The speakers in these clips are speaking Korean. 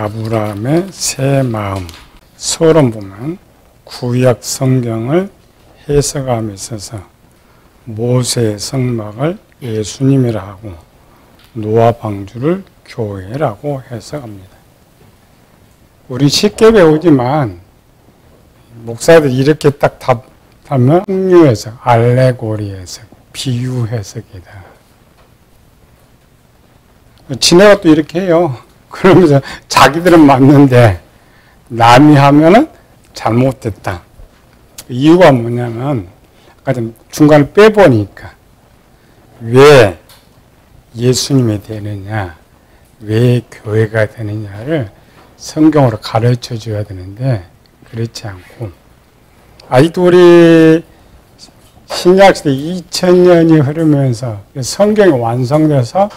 아브라함의 새 마음. 서론 보면 구약 성경을 해석함에 있어서 모세의 성막을 예수님이라 하고 노아 방주를 교회라고 해석합니다. 우리 쉽게 배우지만 목사들이 이렇게 딱 답하면 흥류 해석, 알레고리 해석, 비유 해석이다. 지네가 또 이렇게 해요. 그러면서 자기들은 맞는데 남이 하면은 잘못됐다. 이유가 뭐냐면 아까 좀 중간에 빼보니까 왜 예수님이 되느냐, 왜 교회가 되느냐를 성경으로 가르쳐 줘야 되는데 그렇지 않고 아직도 우리 신약시대 2000년이 흐르면서 성경이 완성돼서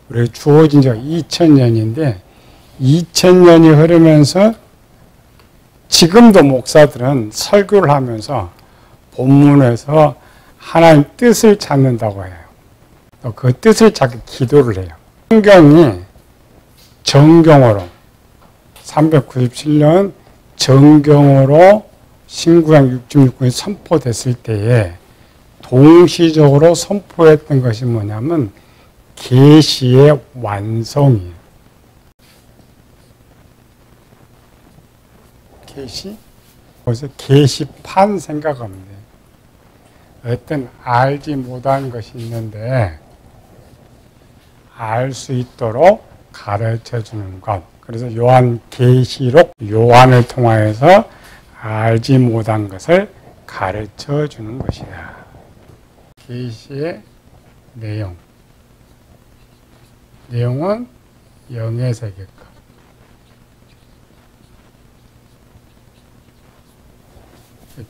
우리 주어진 지가 2000년인데 2000년이 흐르면서 지금도 목사들은 설교를 하면서 본문에서 하나님 뜻을 찾는다고 해요. 또 그 뜻을 찾기 기도를 해요. 성경이 정경으로 397년 정경으로 신구약 66권이 선포됐을 때에 동시적으로 선포했던 것이 뭐냐면 계시의 완성이에요. 계시? 그래서 계시판 생각하면 돼요. 어떤 알지 못한 것이 있는데 알 수 있도록 가르쳐 주는 것. 그래서 요한 계시록 요한을 통하여서 알지 못한 것을 가르쳐 주는 것이다. 계시의 내용. 내용은 영의 세계과.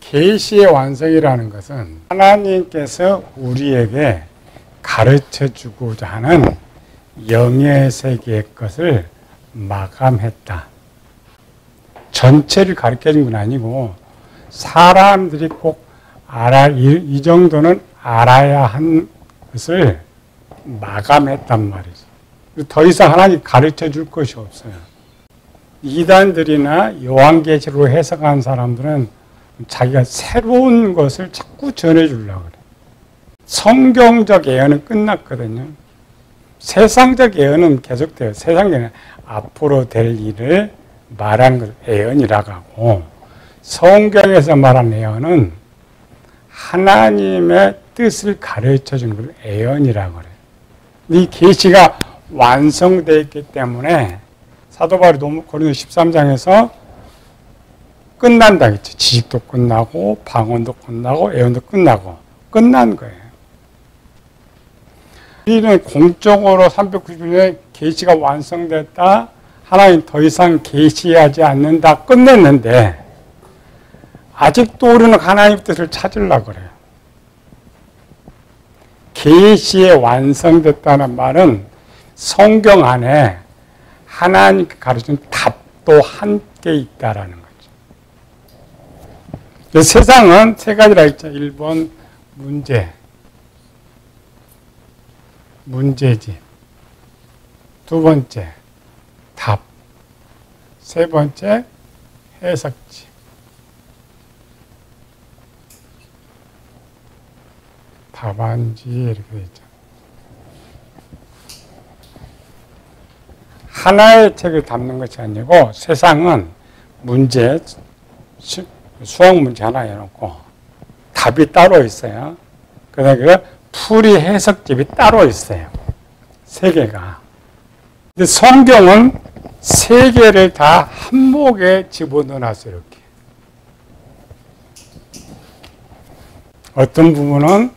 계시의 완성이라는 것은 하나님께서 우리에게 가르쳐 주고자 하는 영의 세계의 것을 마감했다. 전체를 가르쳐 준 건 아니고 사람들이 꼭 이 정도는 알아야 한 것을 마감했단 말이죠. 더 이상 하나님 가르쳐 줄 것이 없어요. 이단들이나 요한계시로 해석한 사람들은 자기가 새로운 것을 자꾸 전해주려고 그래. 성경적 예언은 끝났거든요. 세상적 예언은 계속돼요. 세상 예언은 앞으로 될 일을 말하는 걸 예언이라고 하고 성경에서 말하는 예언은 하나님의 뜻을 가르쳐 주는 걸 예언이라고 그래요. 이 계시가 완성되어 있기 때문에 사도 바울이 고린도 13장에서 끝난다 했죠. 지식도 끝나고 방언도 끝나고 예언도 끝나고 끝난 거예요. 우리는 공적으로 390년에 계시가 완성됐다. 하나님 더 이상 계시하지 않는다. 끝냈는데 아직도 우리는 하나님 뜻을 찾으려고 그래요. 계시에 완성됐다는 말은 성경 안에 하나님께 가르친 답도 함께 있다라는 거죠. 세상은 세 가지라 했죠. 1번 문제집. 두 번째 답. 세 번째 해석집. 답안지 이렇게 되어 있죠. 하나의 책을 담는 것이 아니고 세상은 문제, 수학 문제 하나 해놓고 답이 따로 있어요. 그다음에 풀이 해석집이 따로 있어요. 세 개가. 근데 성경은 세 개를 다 한목에 집어넣어놨어요. 이렇게. 어떤 부분은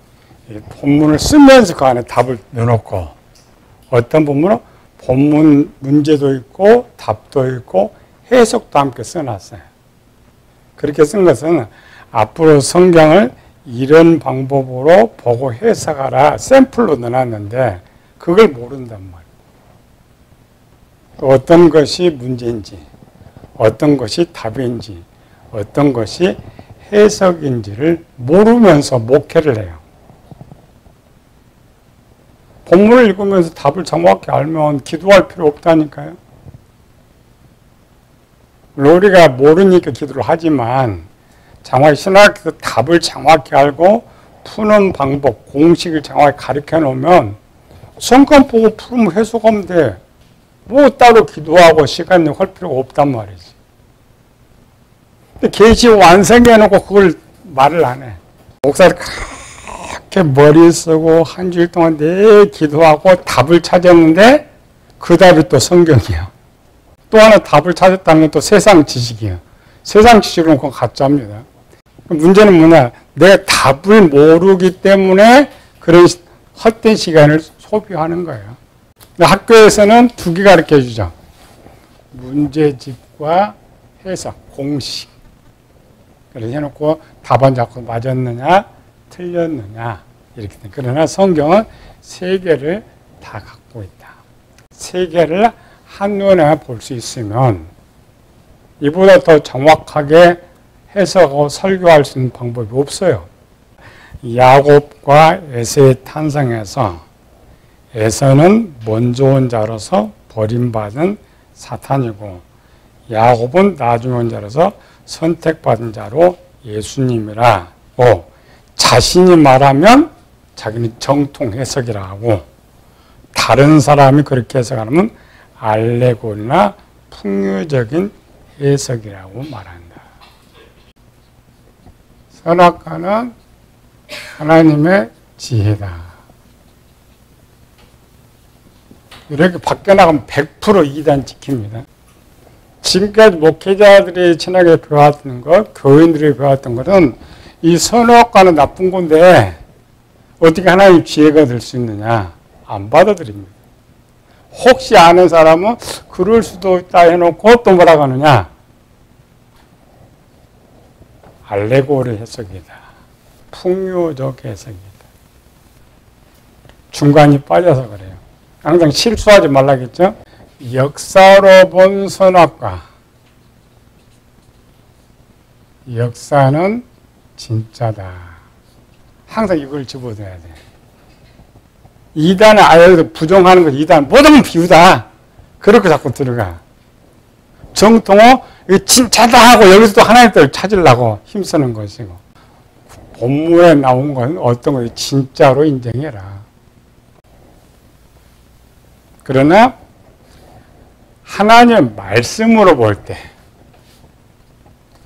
본문을 쓰면서 그 안에 답을 넣어놓고 어떤 부분은 본문 문제도 있고 답도 있고 해석도 함께 써놨어요. 그렇게 쓴 것은 앞으로 성경을 이런 방법으로 보고 해석하라 샘플로 넣어놨는데 그걸 모른단 말이에요. 어떤 것이 문제인지 어떤 것이 답인지 어떤 것이 해석인지를 모르면서 목회를 해요. 본문을 읽으면서 답을 정확히 알면 기도할 필요 없다니까요. 물론 우리가 모르니까 기도를 하지만 정확히 신학에서 답을 정확히 알고 푸는 방법, 공식을 정확히 가르쳐 놓으면 성경 보고 풀으면 해석하면 돼. 뭐 따로 기도하고 시간 내고 할 필요가 없단 말이지. 근데 계시 완성해 놓고 그걸 말을 안 해. 목사를 그렇게 머리 쓰고 한 주일 동안 내 기도하고 답을 찾았는데 그 답이 또 성경이야. 또 하나 답을 찾았다는 건 또 세상 지식이야. 세상 지식으로는 그건 가짜입니다. 문제는 뭐냐? 내가 답을 모르기 때문에 그런 헛된 시간을 소비하는 거예요. 학교에서는 두 개 가르쳐 주죠. 문제집과 해석, 공식. 그래서 해놓고 답안 잡고 맞았느냐, 틀렸느냐 이렇게 돼. 그러나 성경은 세 개를 다 갖고 있다. 세 개를 한눈에 볼 수 있으면 이보다 더 정확하게 해석하고 설교할 수 있는 방법이 없어요. 야곱과 에서의 탄생에서 에서는 먼저 온 자로서 버림받은 사탄이고 야곱은 나중에 온 자로서 선택받은 자로 예수님이라고 자신이 말하면 자기는 정통 해석이라 하고 다른 사람이 그렇게 해석하면 알레고리나 풍요적인 해석이라고 말한다. 선악과는 하나님의 지혜다. 이렇게 밖에 나가면 100% 이단 지킵니다. 지금까지 목회자들이 친하게 배웠던 것, 교인들이 배웠던 것은 이 선악과는 나쁜 건데 어떻게 하나님 지혜가 될 수 있느냐? 안 받아들입니다. 혹시 아는 사람은 그럴 수도 있다 해놓고 또 뭐라고 하느냐? 알레고리 해석이다. 풍요적 해석이다. 중간이 빠져서 그래요. 항상 실수하지 말라겠죠? 역사로 본 선악과. 역사는 진짜다. 항상 이걸 집어넣어야 돼. 이단은 아예 부정하는 거지. 이단 모든 비유다. 그렇게 자꾸 들어가. 정통어 이거 진짜다 하고 여기서 또 하나의 뜻을 찾으려고 힘쓰는 것이고 본문에 나온 건 어떤 거 진짜로 인정해라. 그러나 하나님의 말씀으로 볼 때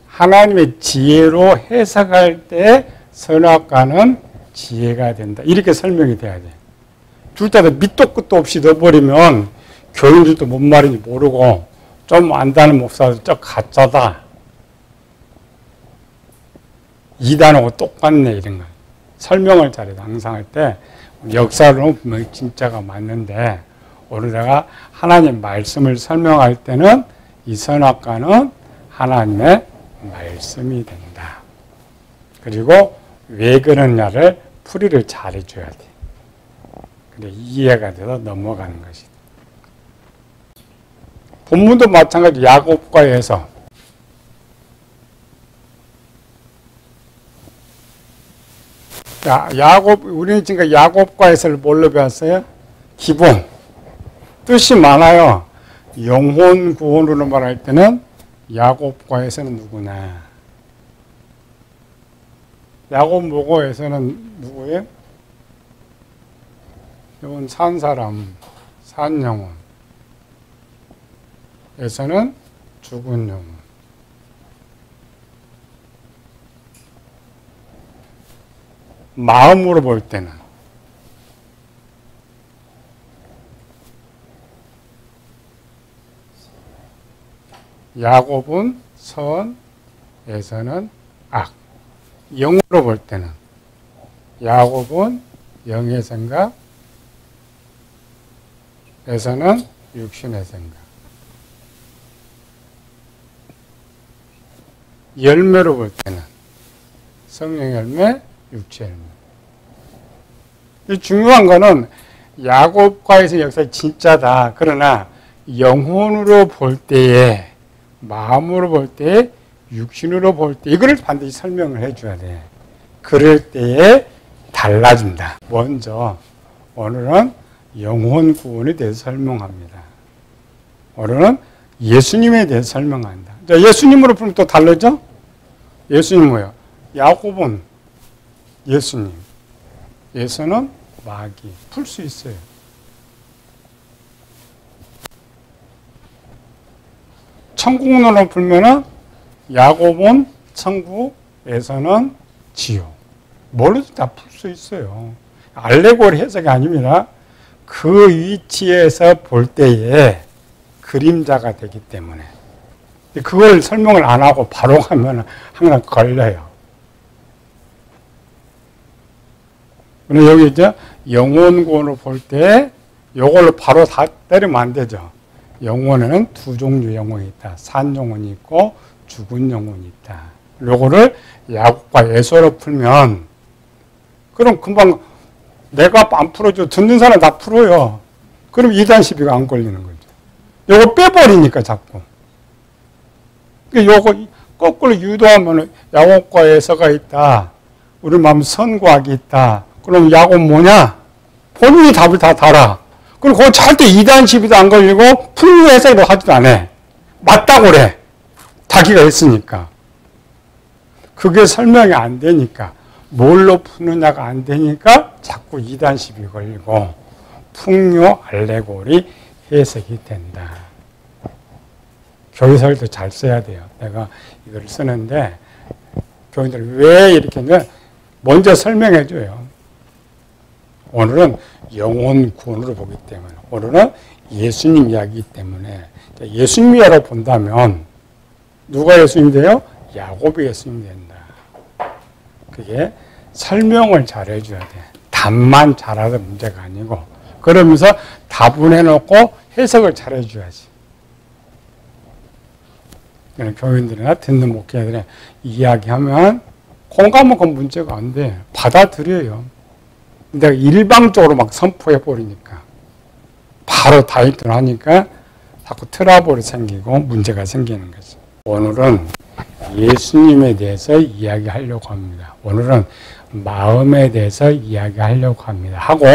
하나님의 지혜로 해석할 때 선악과는 지혜가 된다. 이렇게 설명이 돼야 돼. 둘 다 밑도 끝도 없이 넣어버리면 교인들도 뭔 말인지 모르고 좀 안다는 목사도 저 가짜다. 이단하고 똑같네 이런 거. 설명을 잘해. 항상 할 때 역사로 보면 진짜가 맞는데 우리가 하나님 말씀을 설명할 때는 이 선악과는 하나님의 말씀이 된다. 그리고 왜 그러냐를 풀이를 잘 해줘야 돼. 그래 이해가 돼서 넘어가는 것이다. 본문도 마찬가지 야곱과 에서 우리는 지금 야곱과 에서를 뭘로 배웠어요? 기본. 뜻이 많아요. 영혼 구원으로 말할 때는 야곱과 에서는 누구나. 야곱 보고 에서는 누구예요? 이건 산 사람, 산 영혼. 에서는 죽은 영혼. 마음으로 볼 때는 야곱은 선, 에서는 악. 영으로 볼 때는 야곱은 영의 생각, 에서는 육신의 생각. 열매로 볼 때는 성령 열매, 육체 열매. 중요한 거는 야곱과에서 역사 진짜다. 그러나 영혼으로 볼 때에, 마음으로 볼 때에, 육신으로 볼 때 이거를 반드시 설명을 해줘야 돼. 그럴 때에 달라진다. 먼저 오늘은 영혼 구원에 대해서 설명합니다. 오늘은 예수님에 대해서 설명한다. 예수님으로 풀면 또 다르죠? 예수님 뭐예요? 야곱은 예수님. 예수는 마귀. 풀 수 있어요. 천국론으로 풀면은 야곱은 천국, 에서는 지옥. 뭘로도 다 풀 수 있어요. 알레고리 해석이 아닙니다. 그 위치에서 볼 때에 그림자가 되기 때문에. 그걸 설명을 안 하고 바로 가면 항상 걸려요. 그럼 여기 이제 영혼론으로 볼 때 이걸로 바로 다 때리면 안 되죠. 영혼에는 두 종류 영혼이 있다. 산 영혼이 있고 죽은 영혼이 있다. 요거를 야곱과 에서로 풀면 그럼 금방 내가 안 풀어줘. 듣는 사람 다 풀어요. 그럼 2단 시비가 안 걸리는 거죠. 요거 빼버리니까 자꾸. 요거 거꾸로 유도하면 야곱과 에서가 있다. 우리 마음 선과 악이 있다. 그럼 야곱 뭐냐? 본인이 답을 다 달아. 그럼 그거 절대 2단 시비도 안 걸리고 풀로 해석도 하지도 않아. 맞다고 그래. 자기가 했으니까. 그게 설명이 안 되니까. 뭘로 푸느냐가 안 되니까 자꾸 2단 시비 걸리고 풍요 알레고리 해석이 된다. 교의설도 잘 써야 돼요. 내가 이걸 쓰는데 교인들 왜 이렇게 했냐? 먼저 설명해 줘요. 오늘은 영혼 구원으로 보기 때문에 오늘은 예수님 이야기이기 때문에 예수님이라고 본다면 누가 예수님이 돼요? 야곱이 예수님이 된다. 그게 설명을 잘해 줘야 돼. 답만 잘하도 문제가 아니고 그러면서 답을 해놓고 해석을 잘해 줘야지. 교인들이나 듣는 목회자들이 이야기하면 공감은 그 문제가 안 돼. 받아들여요. 내가 일방적으로 막 선포해 버리니까 바로 다이어트를 하니까 자꾸 트러블이 생기고 문제가 생기는 거죠. 오늘은 예수님에 대해서 이야기하려고 합니다. 오늘은 마음에 대해서 이야기하려고 합니다. 하고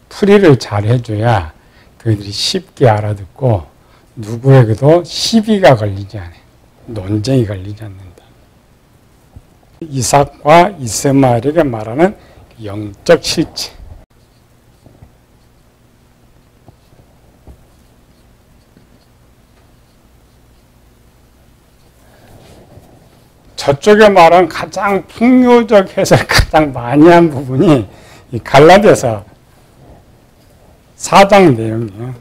풀이를 잘 해줘야 그들이 쉽게 알아듣고 누구에게도 시비가 걸리지 않아요. 논쟁이 걸리지 않는다. 이삭과 이스마엘에게 말하는 영적 실체. 저쪽에 말한 가장 풍요적 해석 가장 많이 한 부분이 이 갈라디아서 4장 내용이에요.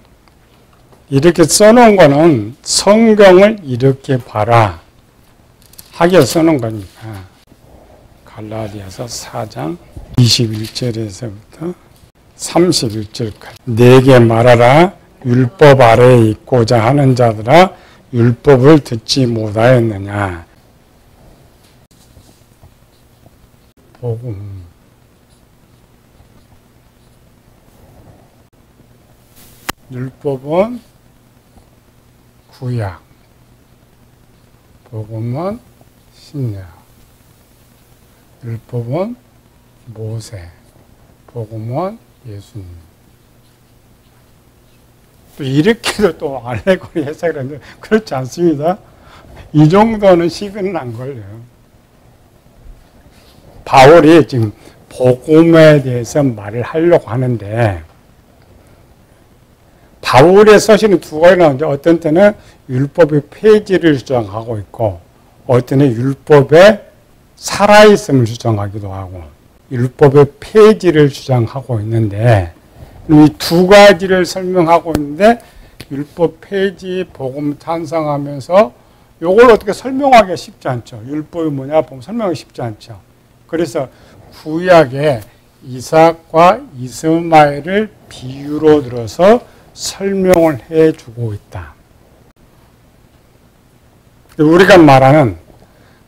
이렇게 써놓은 거는 성경을 이렇게 봐라 하게 써놓은 거니까. 갈라디아서 4장 21절에서부터 31절까지 내게 말하라. 율법 아래에 있고자 하는 자들아 율법을 듣지 못하였느냐. 복음. 율법은 구약, 복음은 신약. 율법은 모세, 복음은 예수님. 또 이렇게도 또 알레고리 해석을 하는데 그렇지 않습니다. 이 정도는 시비는 안 걸려요. 바울이 지금 복음에 대해서 말을 하려고 하는데 바울의 서신은 두 가지 나오는데 어떤 때는 율법의 폐지를 주장하고 있고 어떤 때는 율법의 살아있음을 주장하기도 하고 율법의 폐지를 주장하고 있는데 이 두 가지를 설명하고 있는데 율법 폐지, 복음 찬성하면서 이걸 어떻게 설명하기가 쉽지 않죠. 율법이 뭐냐 보면 설명하기 쉽지 않죠. 그래서 구약에 이삭과 이스마엘을 비유로 들어서 설명을 해주고 있다. 우리가 말하는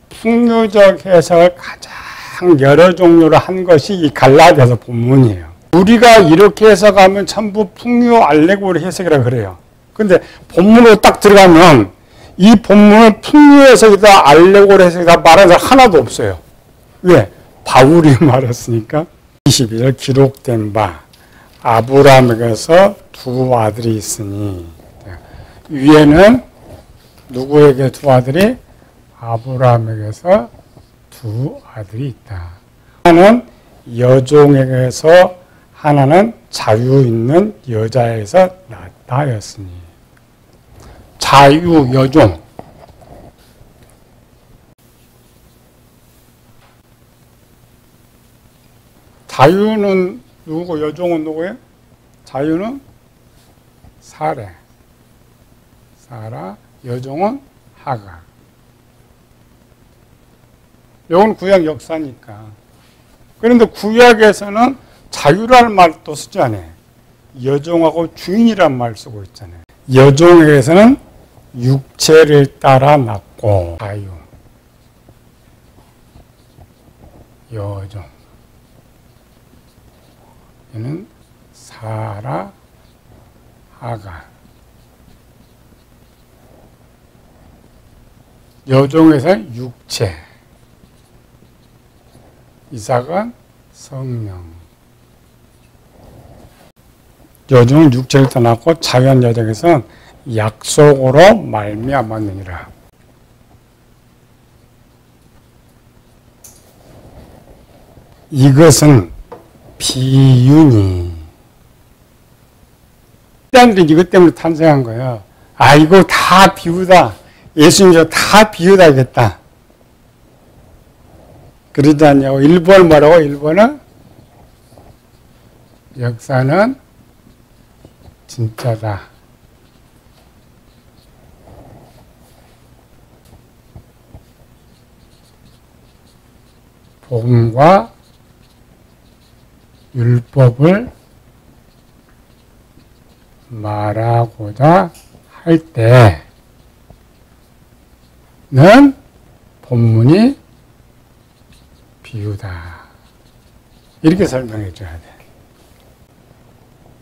풍요적 해석을 가장 여러 종류로 한 것이 이 갈라디아서 본문이에요. 우리가 이렇게 해석하면 전부 풍요 알레고리 해석이라고 그래요. 근데 본문으로 딱 들어가면 이 본문은 풍요 해석이다 알레고리 해석이다 말하는 사람 하나도 없어요. 왜? 바울이 말했으니까. 22절 기록된 바 아브라함에게서 두 아들이 있으니 위에는 누구에게 두 아들이? 아브라함에게서 두 아들이 있다. 하나는 여종에게서, 하나는 자유 있는 여자에게서 낳았다 하였으니. 자유, 여종. 자유는 누구고 여종은 누구예요? 자유는 사라, 여종은 하가. 이건 구약 역사니까. 그런데 구약에서는 자유라는 말도 쓰지 않아요. 여종하고 주인이란 말 쓰고 있잖아요. 여종에게서는 육체를 따라 낳고 자유, 여종. 얘는 사라, 하가. 여종에서는 육체, 이삭은 성령. 여종은 육체를 떠났고 자유한 여종에서는 약속으로 말미암았느니라. 이것은 비유니. 사람들이 이것 때문에 탄생한 거예요. 아, 이거 다 비유다. 예수님이 다 비유다겠다. 그러지 않냐고. 1번 뭐라고? 1번은 역사는 진짜다. 복음과 율법을 말하고자 할 때는 본문이 비유다. 이렇게 설명해 줘야 돼.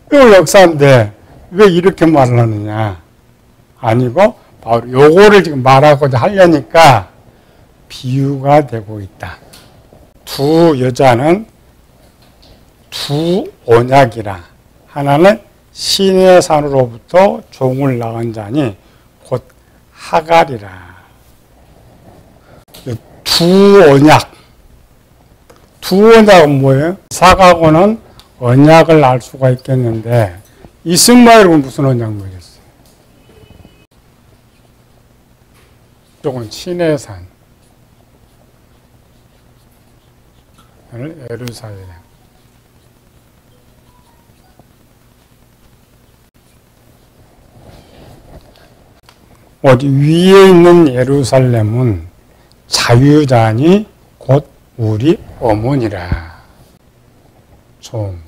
이거 역사인데 왜 이렇게 말을 하느냐? 아니고 바로 요거를 지금 말하고자 하려니까 비유가 되고 있다. 두 여자는 두 언약이라. 하나는 신의 산으로부터 종을 낳은 자니 곧 하갈이라. 두 언약. 두 언약은 뭐예요? 이삭하고는 언약을 알 수가 있겠는데 이스마엘은 무슨 언약 맺었어요? 이쪽은 신의 산. 예루살렘. 어디 위에 있는 예루살렘은 자유자니 곧 우리 어머니라. 좀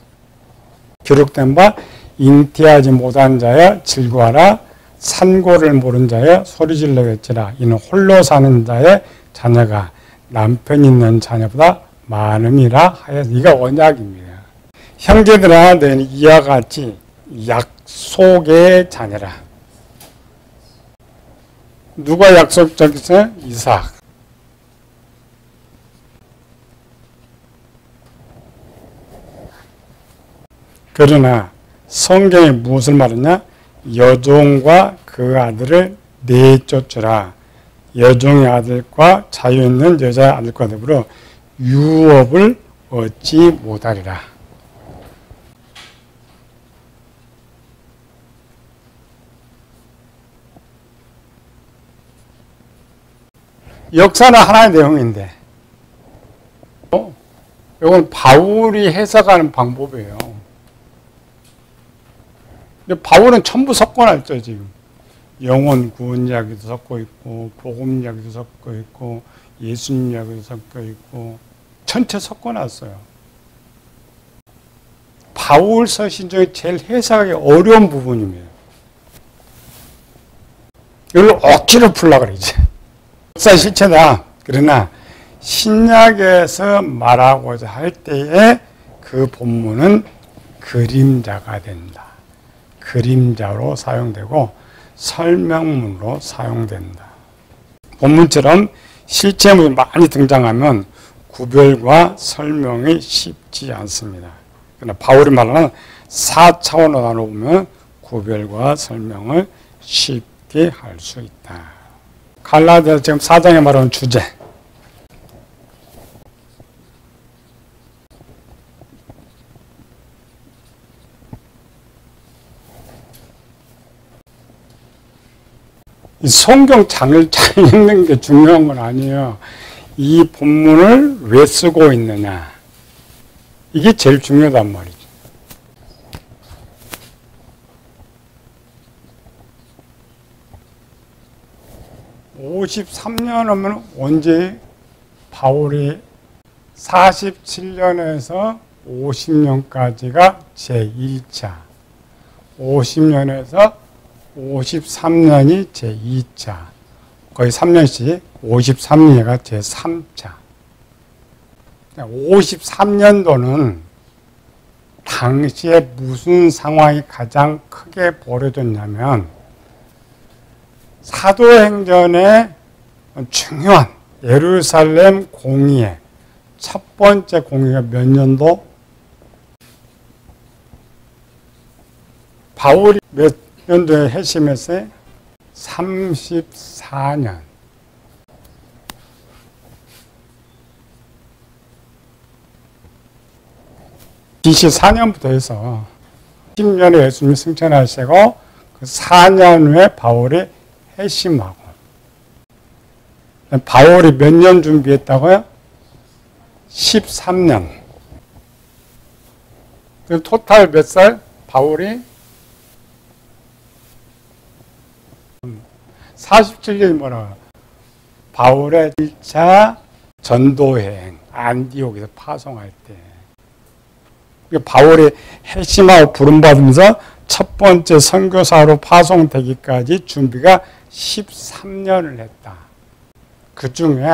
기록된 바 잉태하지 못한 자여 질구하라. 산고를 모른 자여 소리질러 외치라. 이는 홀로 사는 자의 자녀가 남편 있는 자녀보다 많음이라 하여서 이가 언약입니다. 형제들아 너희는 이와 같이 약속의 자녀라. 누가 약속적이었어요? 이삭. 그러나 성경이 무엇을 말하냐? 여종과 그 아들을 내쫓으라. 여종의 아들과 자유 있는 여자의 아들과 더불어 유업을 얻지 못하리라. 역사는 하나의 내용인데 이건 바울이 해석하는 방법이에요. 근데 바울은 전부 섞어놨죠. 지금 영혼 구원 이야기도 섞어 있고 복음 이야기도 섞어 있고 예수님 이야기도 섞어 있고 전체 섞어놨어요. 바울 서신 중에 제일 해석하기 어려운 부분입니다. 이걸 억지로 풀려고 그러지. 역사 실체다. 그러나 신약에서 말하고자 할 때에 그 본문은 그림자가 된다. 그림자로 사용되고 설명문으로 사용된다. 본문처럼 실체문이 많이 등장하면 구별과 설명이 쉽지 않습니다. 그러나 바울이 말하는 4차원으로 나눠보면 구별과 설명을 쉽게 할 수 있다. 갈라디아서 지금 4장에 말하는 주제. 이 성경 장을 잘 읽는 게 중요한 건 아니에요. 이 본문을 왜 쓰고 있느냐. 이게 제일 중요하단 말이죠. (53년) 하면 언제 바울이 47년에서 50년까지가 제1차, 50년에서 53년이 제2차, 거의 3년씩 53년이가 제3차. 53년도는 당시에 무슨 상황이 가장 크게 벌어졌냐면 사도행전의 중요한 예루살렘 공의회, 첫 번째 공의회가 몇 년도? 바울이 몇 년도에 회심했어요? 34년. BC 4년부터 해서 10년에 예수님이 승천하시고 그 4년 후에 바울이 회심하고. 바울이 몇 년 준비했다고요? 13년. 그럼 토탈 몇 살? 바울이 47년이 뭐라? 바울의 1차 전도여행, 안디옥에서 파송할 때. 바울이 회심하고 부름받으면서 첫 번째 선교사로 파송되기까지 준비가 13년을 했다. 그 중에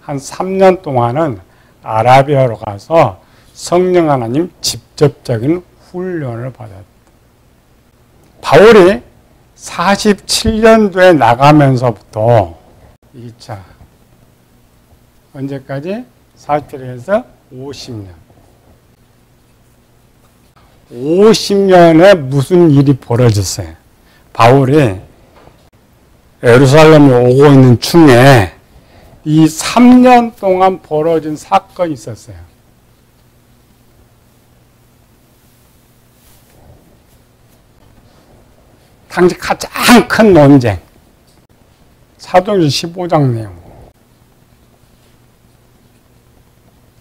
한 3년 동안은 아라비아로 가서 성령 하나님 직접적인 훈련을 받았다. 바울이 47년도에 나가면서부터 2차 언제까지? 47년에서 50년. 50년에 무슨 일이 벌어졌어요? 바울이 예루살렘에 오고 있는 중에 이 3년 동안 벌어진 사건이 있었어요. 당시 가장 큰 논쟁. 사도행전 15장 내용.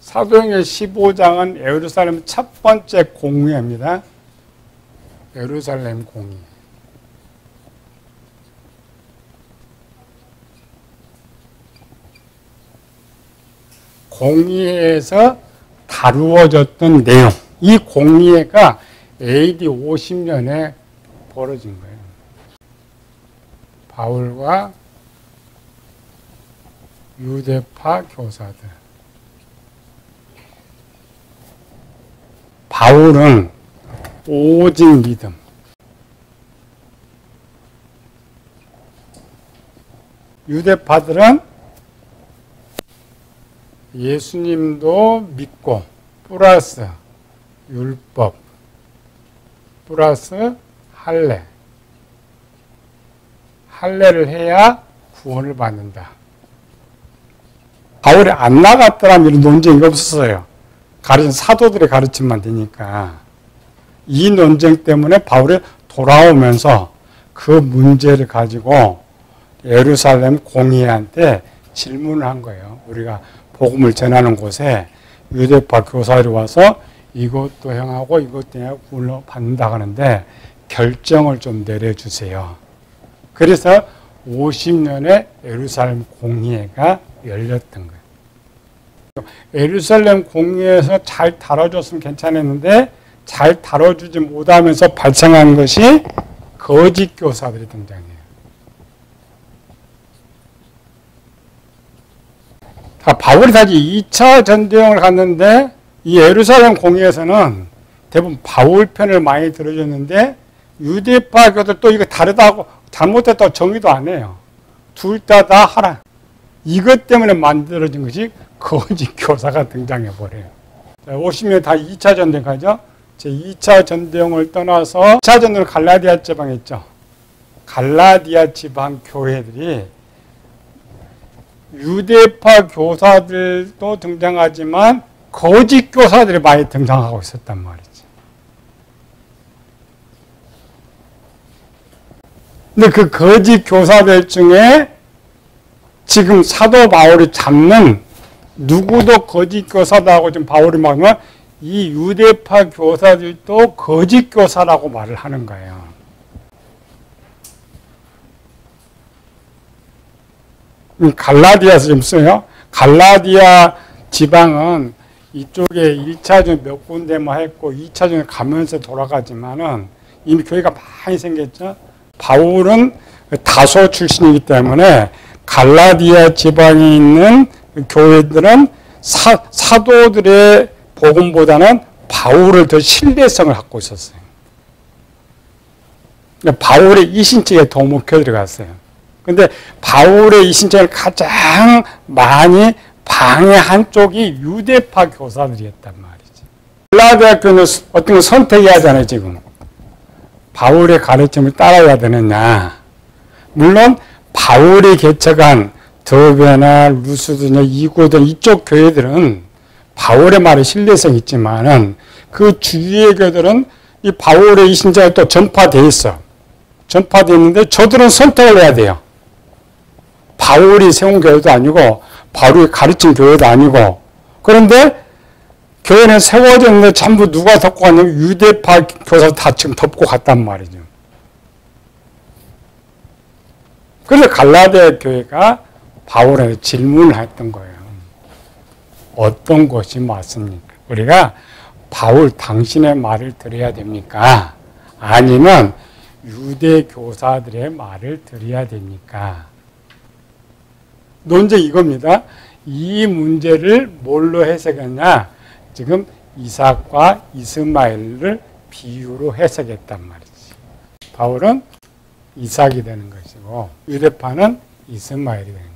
사도행전 15장은 예루살렘 첫 번째 공의회입니다. 예루살렘 공의회. 공의회에서 다루어졌던 내용. 이 공의회가 AD 50년에 벌어진 거예요. 바울과 유대파 교사들. 바울은 오직 믿음. 유대파들은 예수님도 믿고 플러스 율법 플러스 할례. 할례를 해야 구원을 받는다. 바울이 안 나갔더라면 이런 논쟁이 없었어요. 가르친 사도들의 가르침만 되니까. 이 논쟁 때문에 바울이 돌아오면서 그 문제를 가지고 예루살렘 공의회한테 질문을 한 거예요. 우리가 복음을 전하는 곳에 유대파 교사들이 와서 이것도 행하고 이것도 행하고 구원을 받는다 하는데 결정을 좀 내려주세요. 그래서 50년에 예루살렘 공의회가 열렸던 거예요. 예루살렘 공의회에서 잘 다뤄줬으면 괜찮았는데 잘 다뤄주지 못하면서 발생한 것이 거짓 교사들이 등장해요. 바울이 다시 2차 전도여행을 갔는데 이 예루살렘 공의회에서는 대부분 바울 편을 많이 들어줬는데 유대파 교들 또 이거 다르다고 잘못했다고 정의도 안 해요. 둘 다 하라. 이것 때문에 만들어진 것이 거짓 교사가 등장해 버려요. 50년 다 2차 전도행 가죠. 제 2차 전도행을 떠나서 2차 전도는 갈라디아 지방에 있죠. 갈라디아 지방 교회들이 유대파 교사들도 등장하지만 거짓 교사들이 많이 등장하고 있었단 말이지. 근데 그 거짓 교사들 중에 지금 사도 바울이 잡는 누구도 거짓 교사다고 지금 바울이 말하면 이 유대파 교사들도 거짓 교사라고 말을 하는 거예요. 갈라디아서 좀 써요. 갈라디아 지방은 이쪽에 1차전 몇 군데만 했고 2차전에 가면서 돌아가지만은 이미 교회가 많이 생겼죠. 바울은 다소 출신이기 때문에 갈라디아 지방에 있는 교회들은 사도들의 복음보다는 바울을 더 신뢰성을 갖고 있었어요. 바울의 이신책에 더 묵혀 들어갔어요. 근데 바울의 이신책을 가장 많이 방해한 쪽이 유대파 교사들이었단 말이지. 갈라디아 교회는 어떤 걸 선택해야 하잖아요, 지금. 바울의 가르침을 따라야 되느냐. 물론 바울이 개척한 더베나 루스드나 이고든 이쪽 교회들은 바울의 말에 신뢰성이 있지만은 그 주위의 교회들은 이 바울의 이신책이 또 전파되어 있어. 전파되어 있는데 저들은 선택을 해야 돼요. 바울이 세운 교회도 아니고 바울이 가르친 교회도 아니고 그런데 교회는 세워졌는데 전부 누가 덮고 갔냐면 유대파 교사 다 지금 덮고 갔단 말이죠. 그래서 갈라디아 교회가 바울에게 질문을 했던 거예요. 어떤 것이 맞습니까? 우리가 바울 당신의 말을 들어야 됩니까? 아니면 유대 교사들의 말을 들어야 됩니까? 논쟁이 이겁니다. 이 문제를 뭘로 해석했냐? 지금 이삭과 이스마엘을 비유로 해석했단 말이지. 바울은 이삭이 되는 것이고 유대파는 이스마엘이 되는 거예요.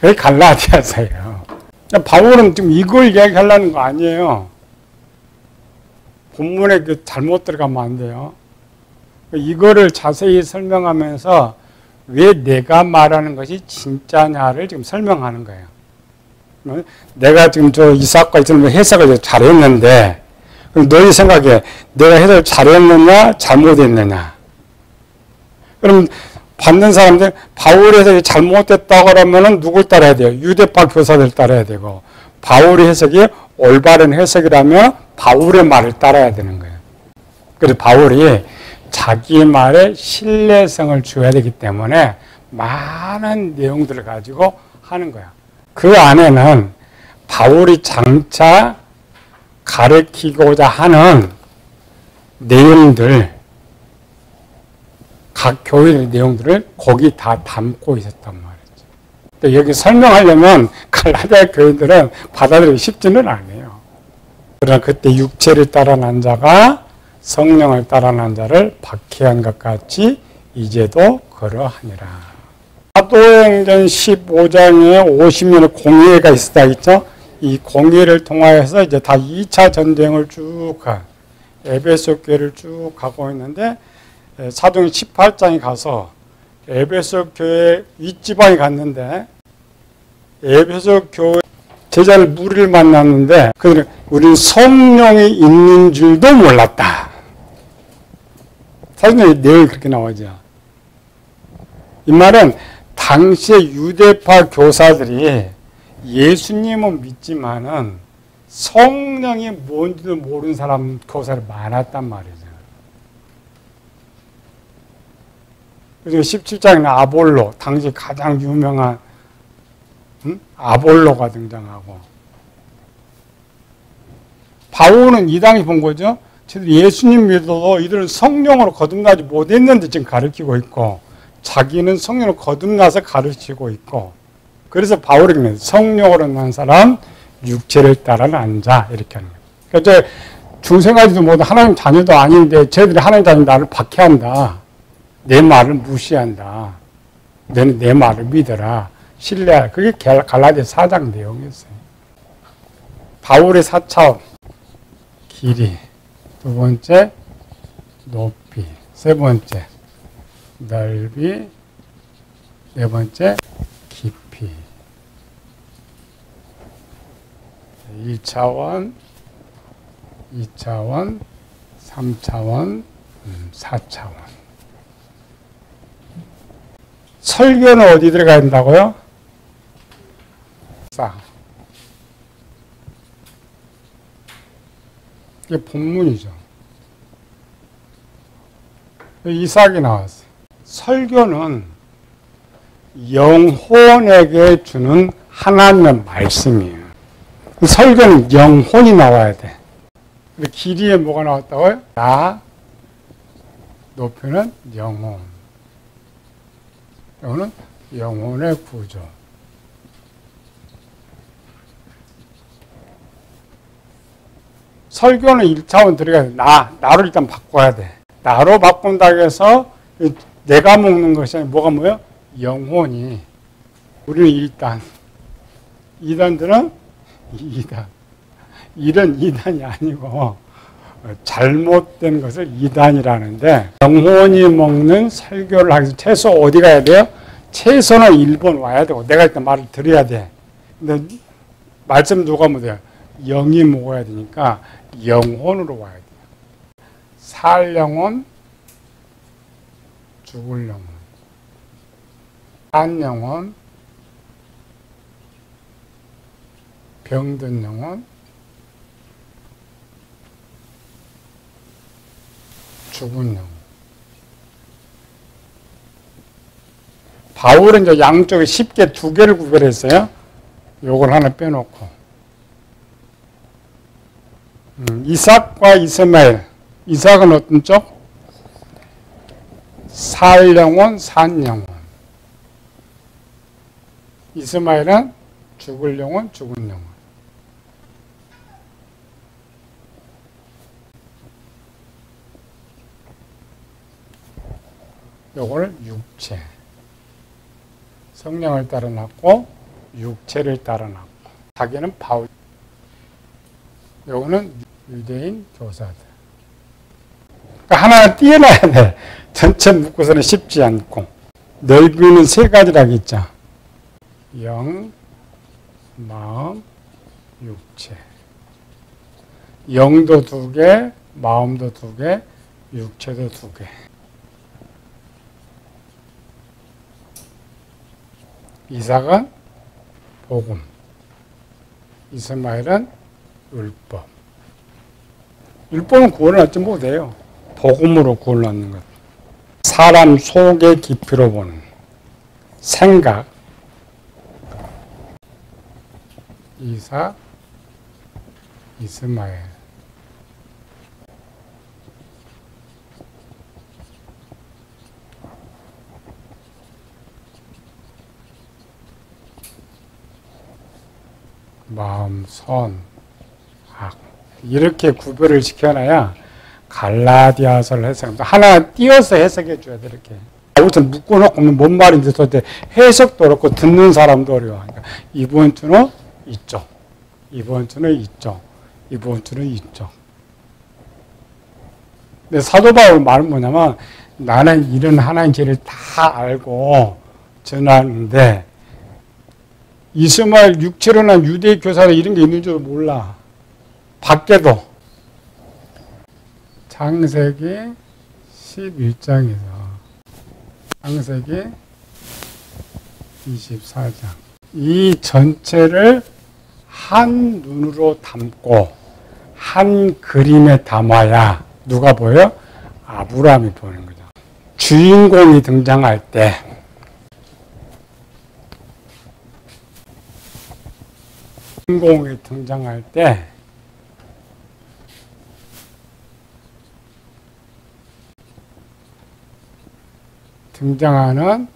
그게 갈라디아서예요. 바울은 지금 이걸 이야기하려는 거 아니에요. 본문에 잘못 들어가면 안 돼요. 이거를 자세히 설명하면서 왜 내가 말하는 것이 진짜냐를 지금 설명하는 거예요. 내가 지금 저 이삭과 이스마엘 해석을 잘했는데 그럼 너희 생각에 내가 해석을 잘했느냐 잘못했느냐. 그럼 받는 사람들 바울의 해석이 잘못됐다고 그러면 누굴 따라야 돼요? 유대파 교사들 따라야 되고 바울의 해석이 올바른 해석이라면 바울의 말을 따라야 되는 거예요. 그래서 바울이 자기 말에 신뢰성을 줘야 되기 때문에 많은 내용들을 가지고 하는 거야. 그 안에는 바울이 장차 가르치고자 하는 내용들, 각 교회의 내용들을 거기 다 담고 있었단 말이죠. 근데 여기 설명하려면 갈라디아 교회들은 받아들이기 쉽지는 않아요. 그러나 그때 육체를 따라 난 자가 성령을 따라 난 자를 박해한 것 같이 이제도 그러하니라. 사도행전 15장에 50년의 공회가 있었다 했죠. 이 공회를 통하여서 이제 다 2차 전쟁을 쭉 에베소 교회를 쭉 가고 있는데 사도행 18장에 가서 에베소 교회 윗지방에 갔는데 에베소 교회 제자를 무리를 만났는데 그들은 우리는 성령이 있는 줄도 몰랐다. 사도행의 내용이 그렇게 나오죠. 이 말은 당시의 유대파 교사들이 예수님은 믿지만은 성령이 뭔지도 모르는 사람 교사를 많았단 말이죠. 그리고 17장에는 아볼로, 당시 가장 유명한 아볼로가 등장하고 바울은 이 당시 본 거죠. 예수님 믿어도 이들은 성령으로 거듭나지 못했는데 지금 가르치고 있고 자기는 성령으로 거듭나서 가르치고 있고 그래서 바울에게는 성령으로 난 사람 육체를 따라 난 자 이렇게 하는 거예요. 그러니까 중생까지도 모두 하나님 자녀도 아닌데 쟤들이 하나님 자녀 나를 박해한다. 내 말을 무시한다. 너는 내 말을 믿어라. 신뢰하라. 그게 갈라디아 4장 내용이었어요. 바울의 4차원 길이, 두 번째 높이, 세 번째 넓이, 네 번째, 깊이. 1차원, 2차원, 3차원, 4차원. 설교는 어디 들어가야 된다고요? 싹. 이게 본문이죠. 이삭이 나왔어요. 설교는 영혼에게 주는 하나님의 말씀이에요. 설교는 영혼이 나와야 돼. 길이에 뭐가 나왔다고요? 나, 높이는 영혼. 이거는 영혼의 구조. 설교는 1차원 들어가야 돼. 나로 일단 바꿔야 돼. 나로 바꾼다고 해서 내가 먹는 것이 아니라 뭐가 뭐예요? 영혼이. 우리는 1단. 2단들은 2단. 1은 2단이 아니고 잘못된 것을 2단이라는데 영혼이 먹는 설교를 하기 위해서 최소 어디 가야 돼요? 최소는 1번 와야 되고 내가 일단 말을 들어야 돼. 근데 말씀 누가 먹어야 돼요? 영이 먹어야 되니까 영혼으로 와야 돼요. 살 영혼, 죽을 영혼. 산 영혼, 병든 영혼, 죽은 영혼. 바울은 이제 양쪽에 쉽게 두 개를 구별했어요. 요걸 하나 빼놓고. 이삭과 이스마엘. 이삭은 어떤 쪽? 살 영혼, 산 영혼. 이스마엘은 죽을 영혼, 죽은 영혼. 요걸 육체. 성령을 따라 낳고 육체를 따라 낳고. 자기는 바울. 요거는 유대인 교사들. 그러니까 하나는 띄어놔야 돼. 전체 묶고서는 쉽지 않고. 넓이는 세 가지라고 있죠. 영, 마음, 육체. 영도 2개, 마음도 2개, 육체도 2개. 이삭은 복음, 이스마엘은 율법. 율법은 구원을 얻지 못해요. 복음으로 구원을 얻는 것. 사람 속의 깊이로 보는 생각. 이삭, 이스마엘. 마음, 선, 악. 이렇게 구별을 시켜놔야 갈라디아서를 해석합니다. 하나 띄어서 해석해 줘야 돼, 이렇게. 우선 묶어놓고 뭔 말인지 도대체 해석도 어렵고 듣는 사람도 어려워. 그러니까 이번 주는 이쪽, 이번 주는 이쪽, 이번 주는 이쪽. 근데 사도 바울 말은 뭐냐면 나는 이런 하나님 죄를 다 알고 전하는데 이스마엘 육체로 난 유대 교사는 이런 게 있는 줄 몰라. 밖에도. 창세기 11장에서 창세기 24장. 이 전체를 한 눈으로 담고 한 그림에 담아야 누가 보여? 아브라함이 보는 거죠. 주인공이 등장할 때 주인공이 등장할 때 등장하는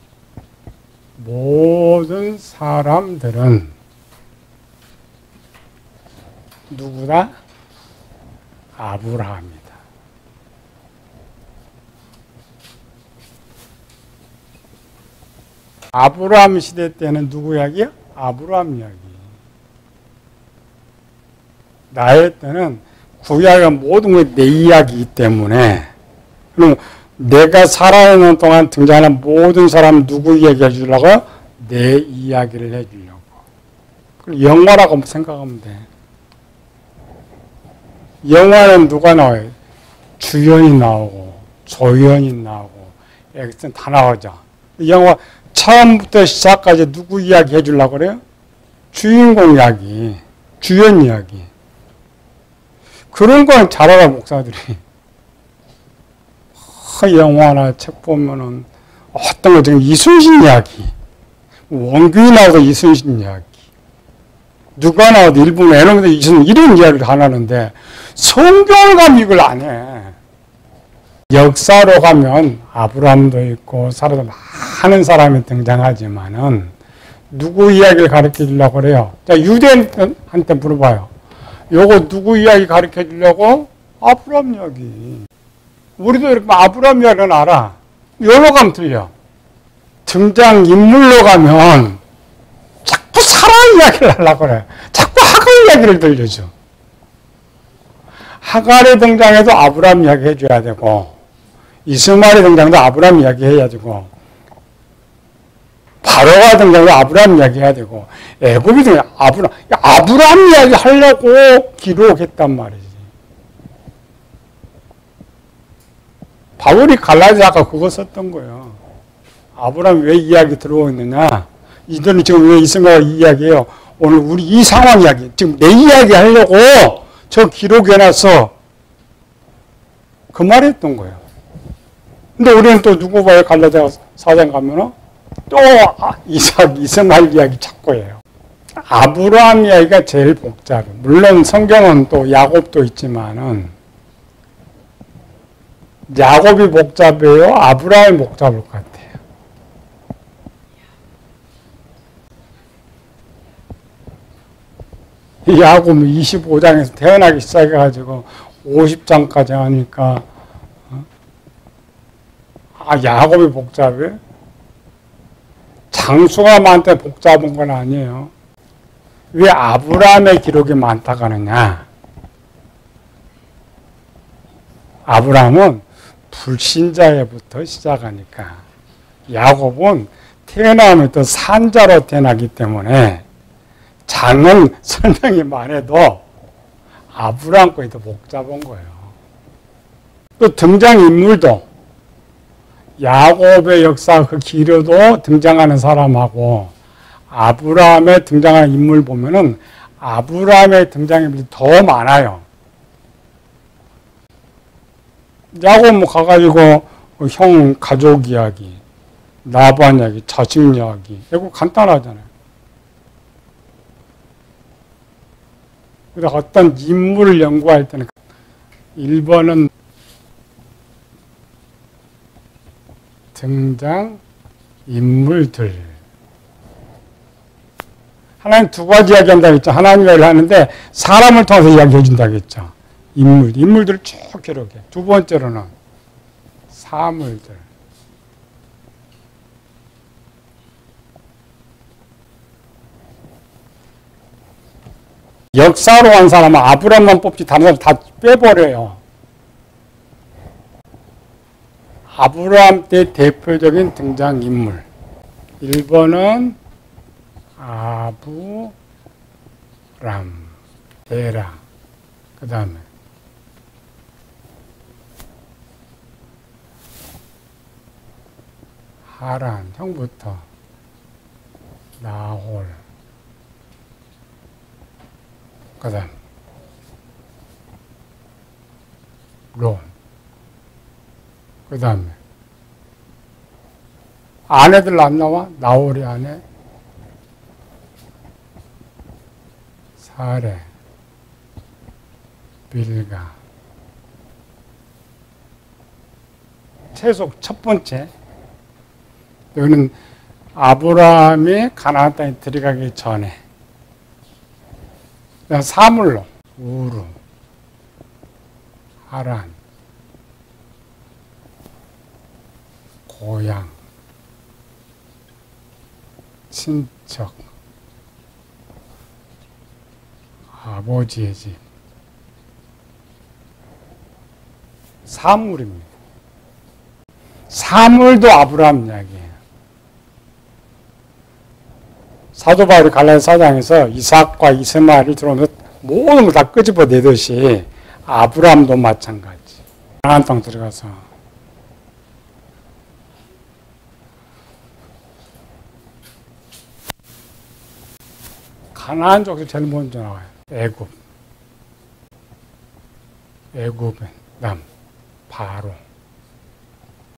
모든 사람들은 누구다? 아브라함이다. 아브라함 시대 때는 누구 이야기야? 아브라함 이야기. 나의 때는 구약의 모든 게 내 이야기이기 때문에 그럼 내가 살아있는 동안 등장하는 모든 사람 누구 이야기 해주려고? 내 이야기를 해주려고. 그걸 영화라고 생각하면 돼. 영화는 누가 나와요? 주연이 나오고 조연이 나오고 액션 다 나오죠. 영화 처음부터 시작까지 누구 이야기 해주려고 그래요? 주인공 이야기, 주연 이야기. 그런 건 잘 알아, 목사들이. 영화나 책 보면은 어떤 거 지금 이순신 이야기, 원균이 나오도 이순신 이야기, 누가 나와도 일본 애놈들 이순신 이런 이야기를 다 하는데 성경을 가면 이걸 안 해. 역사로 가면 아브라함도 있고 살아도 많은 사람이 등장하지만은 누구 이야기를 가르쳐 주려고 그래요? 자, 유대인한테 물어봐요. 요거 누구 이야기 가르쳐 주려고? 아브라함 이야기. 우리도 이렇게 아브라함 이야기는 알아. 여기로 가면 틀려. 등장인물로 가면 자꾸 사람 이야기를 하려고 그래. 자꾸 하갈 이야기를 들려줘. 하갈의 등장에도 아브라함 이야기 해줘야 되고, 이스마엘의 등장도 아브라함 이야기 해야 되고, 바로가 등장도 아브라함 이야기 해야 되고, 애굽이 등장 아브라함 이야기 하려고 기록했단 말이지. 바울이 갈라디아가 그거 썼던 거예요. 아브라함 왜 이야기 들어오고 있느냐? 이들은 지금 왜 이 생각을 이야기해요? 오늘 우리 이 상황 이야기, 지금 내 이야기 하려고 저 기록해놨어. 그 말 했던 거예요. 근데 우리는 또 누구 봐요? 갈라디아 4장 가면은 또 이삭, 이스마엘 이야기 찾고 해요. 아브라함 이야기가 제일 복잡해. 물론 성경은 또 야곱도 있지만은 야곱이 복잡해요? 아브라함이 복잡할 것 같아요. 야곱은 25장에서 태어나기 시작해가지고 50장까지 하니까 야곱이 복잡해? 장수가 많대 복잡한 건 아니에요. 왜 아브라함의 기록이 많다고 하느냐? 아브라함은 불신자에부터 시작하니까 야곱은 태어나면부터 산자로 태어나기 때문에 장은 설명이 많아도 아브라함 거에 더 복잡한 거예요. 또 등장인물도 야곱의 역사 그 기려도 등장하는 사람하고 아브라함의 등장하는 인물 보면은 아브라함의 등장인물이 더 많아요. 야곱 뭐 가가지고 형 가족 이야기, 라반 이야기, 자식 이야기 이거 간단하잖아요. 그래서 어떤 인물을 연구할 때는 1번은 등장 인물들. 하나님 두 가지 이야기한다고 했죠. 하나님 이야기를 하는데 사람을 통해서 이야기해 준다고 했죠. 인물들을 쭉 기록해. 두 번째로는 사물들. 역사로 한 사람은 아브라함만 뽑지 다른 사람 다 빼버려요. 아브라함 때 대표적인 등장인물. 1번은 아브람, 데라. 그 다음에 하란, 형부터 나홀. 그 다음 론. 그 다음에 아내들 안 나와? 나홀이 아내 사레, 빌가. 최소 첫 번째 여기는 아브라함이 가나안 땅에 들어가기 전에 사물로 우르, 하란, 고향, 친척, 아버지의 집, 사물입니다. 사물도 아브라함 이야기예요. 사도 바울이 갈라디아 4장에서 이삭과 이스마엘을 들어오면서 모든 걸 다 끄집어내듯이 아브라함도 마찬가지. 가나안 땅 들어가서 가나안 쪽에서 제일 먼저 나와요. 애굽, 그다음 바로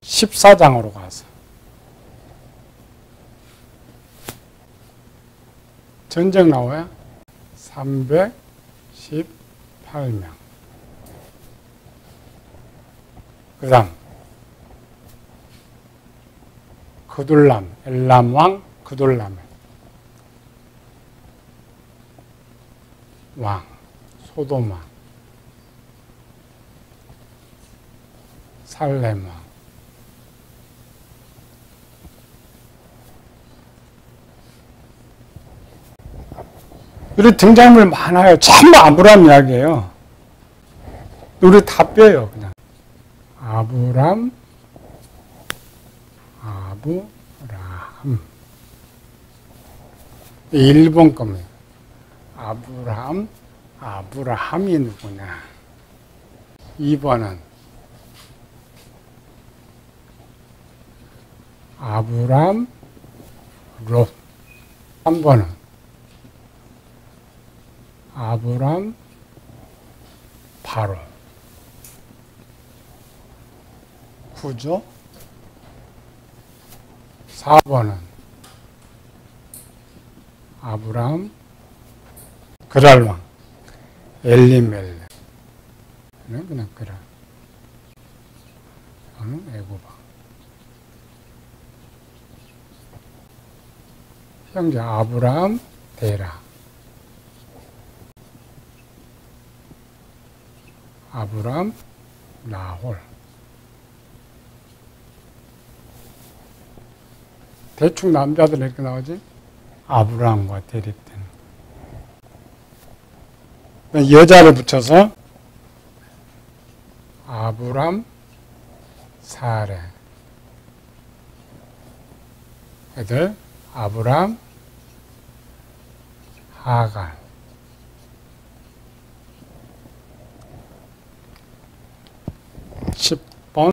14장으로 가서 전쟁 나와요. 318명. 그 다음 그둘람, 엘람 왕 그둘람 왕, 소돔 왕, 살렘 왕. 이런 등장인물 많아요. 전부 아브라함 이야기예요. 우리 다 빼요, 그냥. 아브람. 1번 겁니다. 아브라함이 누구냐. 2번은 아브람, 롯. 3번은 아브람, 바로. 9죠. 4번은 아브람, 그랄왕, 엘리멜렉. 그냥 그랄. 이거는 애굽왕. 형제 아브람, 데라. 아브람, 나홀. 대충 남자들 이렇게 나오지? 아브라함과 대립되는. 여자를 붙여서 아브람, 사레. 애들 아브람, 하갈. 10번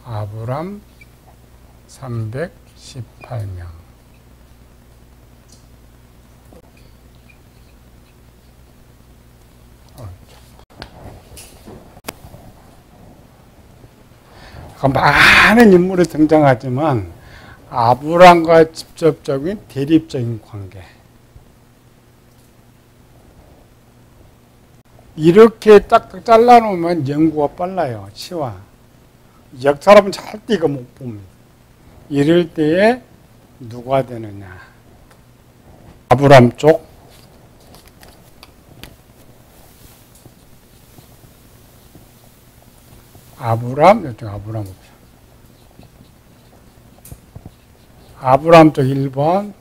아브람 318명. 많은 인물이 등장하지만 아브람과 직접적인 대립적인 관계. 이렇게 딱딱 잘라놓으면 연구가 빨라요. 시와. 역사람은 절대 이거 못 봅니다. 이럴 때에 누가 되느냐. 아브람 쪽. 아브람, 이쪽 아브람 옵션. 아브람 쪽 1번.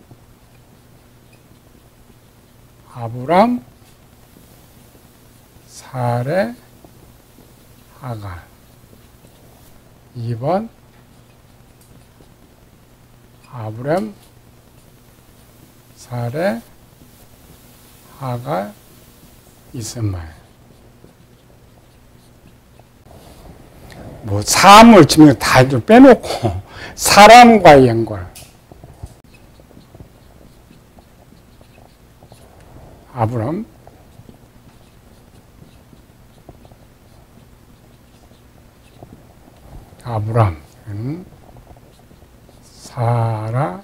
아브람, 사레, 하갈. 2번. 아브람, 사레, 하갈, 이스마엘. 뭐 사물 지금 다 좀 빼놓고 사람과의 연결. 아브람, 사라,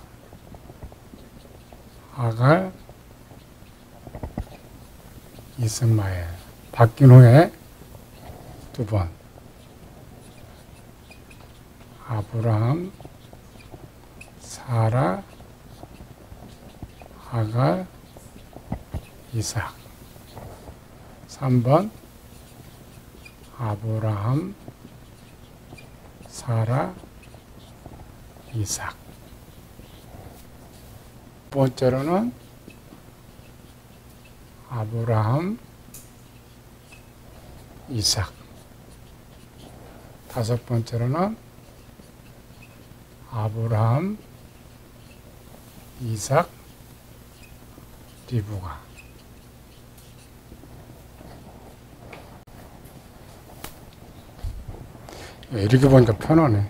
하갈, 이스마엘. 바뀐 후에 2번. 아브라함, 사라, 하갈, 이삭. 3번. 아브라함, 사라, 이삭. 번째로는 아브라함, 이삭. 다섯 번째로는 아브라함, 이삭, 리브가. 이렇게 보니까 편하네.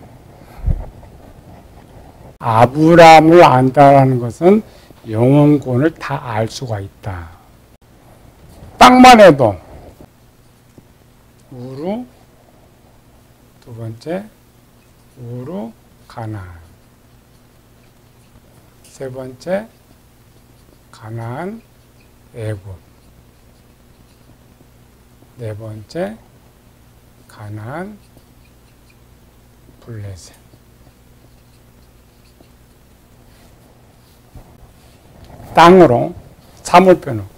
아브라함을 안다라는 것은 영혼권을 다 알 수가 있다. 딱만 해도 우루, 두 번째 우루 가나안, 세 번째 가나안 애굽, 네 번째 가나안 블레셋. 땅으로 사물표는